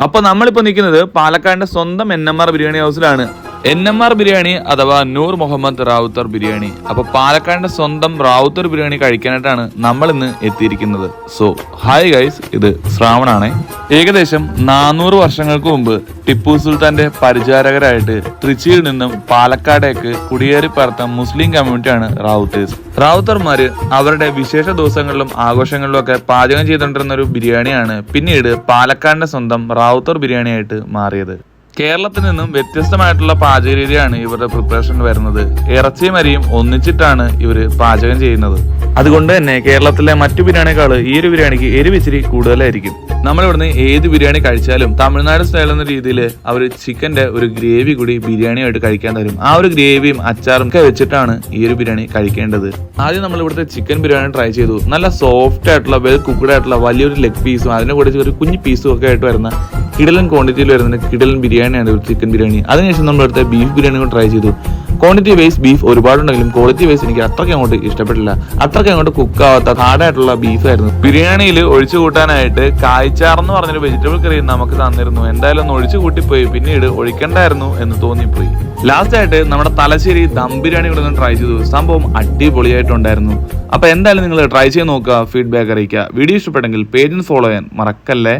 അപ്പൊ നമ്മളിപ്പോ നിൽക്കുന്നത് പാലക്കാടിന്റെ സ്വന്തം NMR ബിരിയാണി ഹൗസിലാണ്. NMR ബിരിയാണി അഥവാ നൂർ മുഹമ്മദ് റാവുത്തർ ബിരിയാണി. അപ്പൊ പാലക്കാടിന്റെ സ്വന്തം റാവുത്തർ ബിരിയാണി കഴിക്കാനായിട്ടാണ് നമ്മൾ ഇന്ന് എത്തിയിരിക്കുന്നത്. സോ ഹായ് ഗൈസ്, ഇത് ശ്രാവണാണേ. ഏകദേശം 400 വർഷങ്ങൾക്ക് മുമ്പ് ടിപ്പു സുൽത്താന്റെ പരിചാരകരായിട്ട് ട്രിച്ചിയിൽ നിന്നും പാലക്കാടേക്ക് കുടിയേറി പാർത്ത മുസ്ലിം കമ്മ്യൂണിറ്റിയാണ് റാവുത്തേഴ്സ്. റാവുത്തർമാര് അവരുടെ വിശേഷ ദിവസങ്ങളിലും ആഘോഷങ്ങളിലും ഒക്കെ പാചകം ചെയ്തുകൊണ്ടിരുന്ന ഒരു ബിരിയാണിയാണ് പിന്നീട് പാലക്കാടിന്റെ സ്വന്തം റാവുത്തർ ബിരിയാണിയായിട്ട് മാറിയത്. കേരളത്തിൽ നിന്നും വ്യത്യസ്തമായിട്ടുള്ള പാചക രീതിയാണ് ഇവരുടെ പ്രിപ്പറേഷൻ വരുന്നത്. ഇറച്ചിയും അരിയും ഒന്നിച്ചിട്ടാണ് ഇവര് പാചകം ചെയ്യുന്നത്. അതുകൊണ്ട് തന്നെ കേരളത്തിലെ മറ്റു ബിരിയാണിയേക്കാൾ ഈ ഒരു ബിരിയാണിക്ക് എരിവിച്ചിരി കൂടുതലായിരിക്കും. നമ്മളിവിടുന്ന് ഏത് ബിരിയാണി കഴിച്ചാലും തമിഴ്നാട് സ്റ്റൈൽ എന്ന രീതിയിൽ അവർ ചിക്കന്റെ ഒരു ഗ്രേവി കൂടി ബിരിയാണിയായിട്ട് കഴിക്കാൻ തരും. ആ ഒരു ഗ്രേവിയും അച്ചാറും ഒക്കെ വെച്ചിട്ടാണ് ഈ ഒരു ബിരിയാണി കഴിക്കേണ്ടത്. ആദ്യം നമ്മൾ ഇവിടുത്തെ ചിക്കൻ ബിരിയാണി ട്രൈ ചെയ്തു. നല്ല സോഫ്റ്റ് ആയിട്ടുള്ള വെൽ കുക്ക്ഡ് ആയിട്ടുള്ള വലിയൊരു ലെഗ് പീസും അതിന്റെ കൂടെ ഒരു കുഞ്ഞു പീസും ഒക്കെ ആയിട്ട് വരുന്ന കിടലൻ ക്വാണ്ടിറ്റിയിൽ വരുന്ന കിടലൻ ബിരിയാണിയാണ് ഒരു ചിക്കൻ ബിരിയാണി. അതിനുശേഷം നമ്മൾ ഇവിടുത്തെ ബീഫ് ബിരിയാണി കൂടെ ട്രൈ ചെയ്തു. ക്വാണ്ടിറ്റി വൈസ് ബീഫ് ഒരുപാടുണ്ടെങ്കിലും ക്വാളിറ്റി വൈസ് എനിക്ക് അത്രയ്ക്ക് അങ്ങോട്ട് ഇഷ്ടപ്പെട്ടില്ല. അത്രയ്ക്ക് അങ്ങോട്ട് കുക്കാവാത്ത ഹാർഡായിട്ടുള്ള ബീഫായിരുന്നു. ബിരിയാണിയിൽ ഒഴിച്ചു കൂട്ടാനായിട്ട് കായ്ച്ചാറെന്ന് പറഞ്ഞൊരു വെജിറ്റബിൾ കറി നമുക്ക് തന്നിരുന്നു. എന്തായാലും ഒന്ന് ഒഴിച്ചു കൂട്ടിപ്പോയി, പിന്നീട് ഒഴിക്കണ്ടായിരുന്നു എന്ന് തോന്നിപ്പോയി. ലാസ്റ്റ് ആയിട്ട് നമ്മുടെ തലശ്ശേരി ദം ബിരിയാണി കൂടെ ഒന്ന് ട്രൈ ചെയ്തു. സംഭവം അടിപൊളിയായിട്ടുണ്ടായിരുന്നു. അപ്പൊ എന്തായാലും നിങ്ങൾ ട്രൈ ചെയ്ത് നോക്കുക, ഫീഡ്ബാക്ക് അറിയിക്കുക. വീഡിയോ ഇഷ്ടപ്പെട്ടെങ്കിൽ പേജിന് ഫോളോ ചെയ്യാൻ മറക്കല്ലേ.